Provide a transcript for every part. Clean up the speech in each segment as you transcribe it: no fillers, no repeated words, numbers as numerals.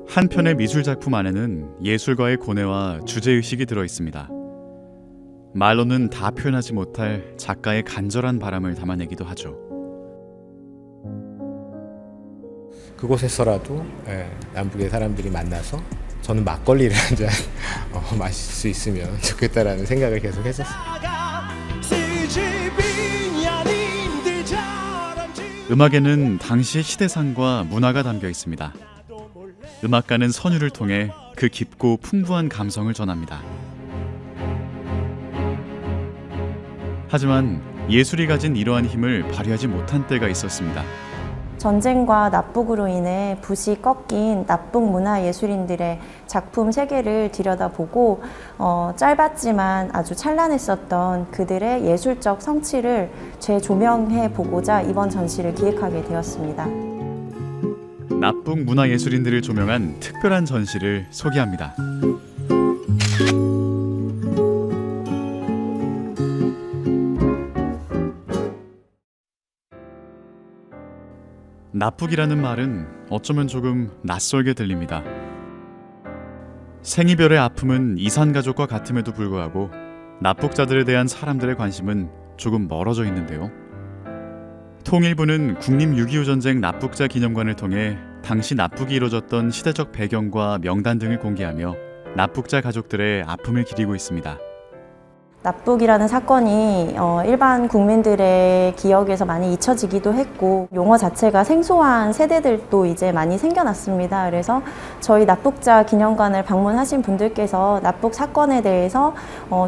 한 편의 미술 작품 안에는 예술가의 고뇌와 주제의식이 들어 있습니다. 말로는 다 표현하지 못할 작가의 간절한 바람을 담아내기도 하죠. 그곳에서라도 남북의 사람들이 만나서 저는 막걸리를 한 잔 마실 수 있으면 좋겠다라는 생각을 계속 했었어요. 음악에는 당시의 시대상과 문화가 담겨 있습니다. 음악가는 선율을 통해 그 깊고 풍부한 감성을 전합니다. 하지만 예술이 가진 이러한 힘을 발휘하지 못한 때가 있었습니다. 전쟁과 납북으로 인해 붓이 꺾인 납북 문화예술인들의 작품 세계를 들여다보고 짧았지만 아주 찬란했었던 그들의 예술적 성취를 재조명해 보고자 이번 전시를 기획하게 되었습니다. 납북 문화예술인들을 조명한 특별한 전시를 소개합니다. 납북이라는 말은 어쩌면 조금 낯설게 들립니다. 생이별의 아픔은 이산가족과 같음에도 불구하고 납북자들에 대한 사람들의 관심은 조금 멀어져 있는데요. 통일부는 국립 6.25 전쟁 납북자 기념관을 통해 당시 납북이 이루어졌던 시대적 배경과 명단 등을 공개하며 납북자 가족들의 아픔을 기리고 있습니다. 납북이라는 사건이 일반 국민들의 기억에서 많이 잊혀지기도 했고 용어 자체가 생소한 세대들도 이제 많이 생겨났습니다. 그래서 저희 납북자 기념관을 방문하신 분들께서 납북 사건에 대해서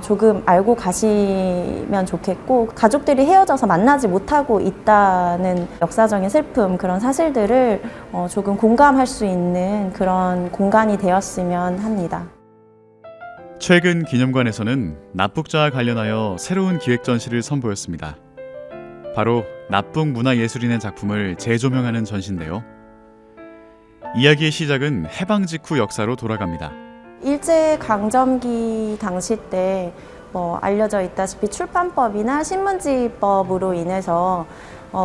조금 알고 가시면 좋겠고 가족들이 헤어져서 만나지 못하고 있다는 역사적인 슬픔 그런 사실들을 조금 공감할 수 있는 그런 공간이 되었으면 합니다. 최근 기념관에서는 납북자와 관련하여 새로운 기획 전시를 선보였습니다. 바로 납북 문화예술인의 작품을 재조명하는 전시인데요. 이야기의 시작은 해방 직후 역사로 돌아갑니다. 일제강점기 당시 때 알려져 있다시피 출판법이나 신문지법으로 인해서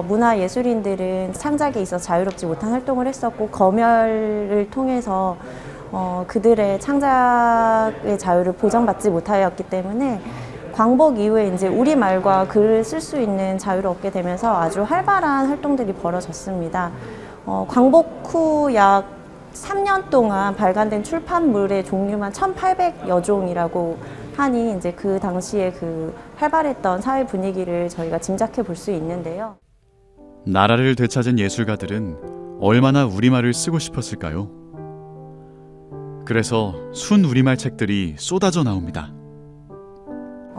문화예술인들은 창작에 있어 자유롭지 못한 활동을 했었고 검열을 통해서 그들의 창작의 자유를 보장받지 못하였기 때문에 광복 이후에 이제 우리말과 글을 쓸 수 있는 자유를 얻게 되면서 아주 활발한 활동들이 벌어졌습니다. 광복 후 약 3년 동안 발간된 출판물의 종류만 1,800여 종이라고 하니 이제 그 당시에 그 활발했던 사회 분위기를 저희가 짐작해 볼 수 있는데요. 나라를 되찾은 예술가들은 얼마나 우리말을 쓰고 싶었을까요? 그래서 순 우리말 책들이 쏟아져 나옵니다.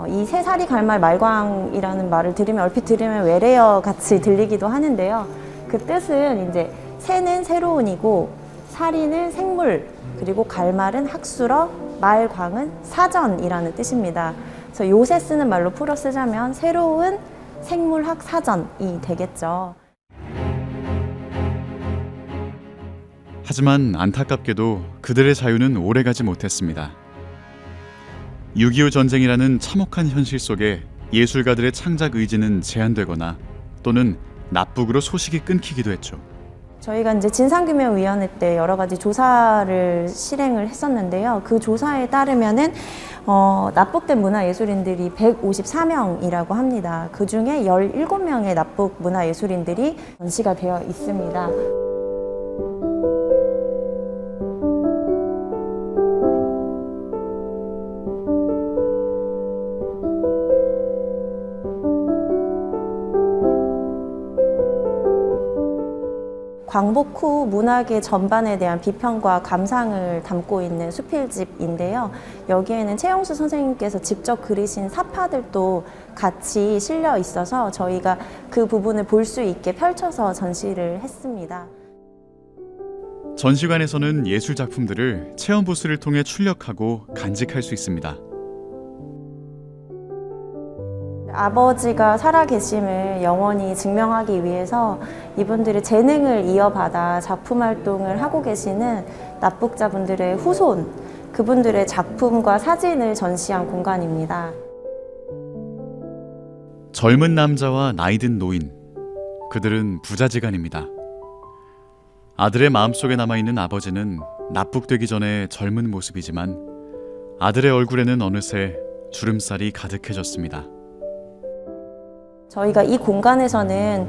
이 새살이 갈말 말광이라는 말을 얼핏 들으면 외래어 같이 들리기도 하는데요. 그 뜻은 이제 새는 새로운이고 살이는 생물 그리고 갈말은 학술어 말광은 사전이라는 뜻입니다. 그래서 요새 쓰는 말로 풀어 쓰자면 새로운 생물학 사전이 되겠죠. 하지만 안타깝게도 그들의 자유는 오래가지 못했습니다. 6.25 전쟁이라는 참혹한 현실 속에 예술가들의 창작 의지는 제한되거나 또는 납북으로 소식이 끊기기도 했죠. 저희가 이제 진상규명위원회 때 여러 가지 조사를 실행을 했었는데요. 그 조사에 따르면은 납북된 문화예술인들이 154명이라고 합니다. 그 중에 17명의 납북 문화예술인들이 전시가 되어 있습니다. 광복 후 문학의 전반에 대한 비평과 감상을 담고 있는 수필집인데요. 여기에는 최영수 선생님께서 직접 그리신 사파들도 같이 실려 있어서 저희가 그 부분을 볼 수 있게 펼쳐서 전시를 했습니다. 전시관에서는 예술 작품들을 체험 부스를 통해 출력하고 간직할 수 있습니다. 아버지가 살아계심을 영원히 증명하기 위해서 이분들의 재능을 이어받아 작품 활동을 하고 계시는 납북자분들의 후손, 그분들의 작품과 사진을 전시한 공간입니다. 젊은 남자와 나이든 노인, 그들은 부자지간입니다. 아들의 마음속에 남아있는 아버지는 납북되기 전에 젊은 모습이지만 아들의 얼굴에는 어느새 주름살이 가득해졌습니다. 저희가 이 공간에서는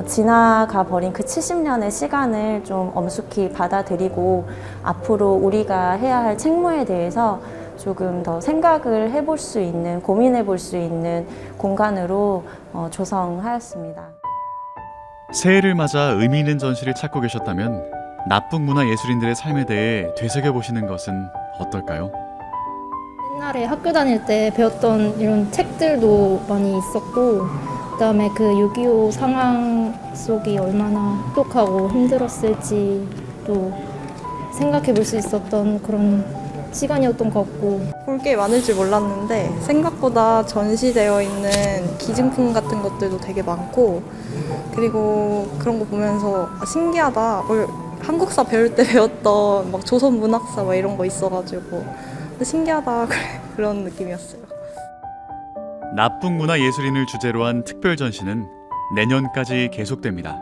지나가 버린 그 70년의 시간을 좀 엄숙히 받아들이고 앞으로 우리가 해야 할 책무에 대해서 조금 더 생각을 해볼 수 있는, 고민해 볼 수 있는 공간으로 조성하였습니다. 새해를 맞아 의미 있는 전시를 찾고 계셨다면 납북 문화 예술인들의 삶에 대해 되새겨보시는 것은 어떨까요? 옛날에 학교 다닐 때 배웠던 이런 책들도 많이 있었고, 그다음에 그 6.25 상황 속이 얼마나 혹독하고 힘들었을지 또 생각해 볼 수 있었던 그런 시간이었던 것 같고. 볼 게 많을 줄 몰랐는데 생각보다 전시되어 있는 기증품 같은 것들도 되게 많고, 그리고 그런 거 보면서 신기하다. 한국사 배울 때 배웠던 막 조선 문학사 막 이런 거 있어가지고 신기하다 그런 느낌이었어요. 납북 문화 예술인을 주제로 한 특별 전시는 내년까지 계속됩니다.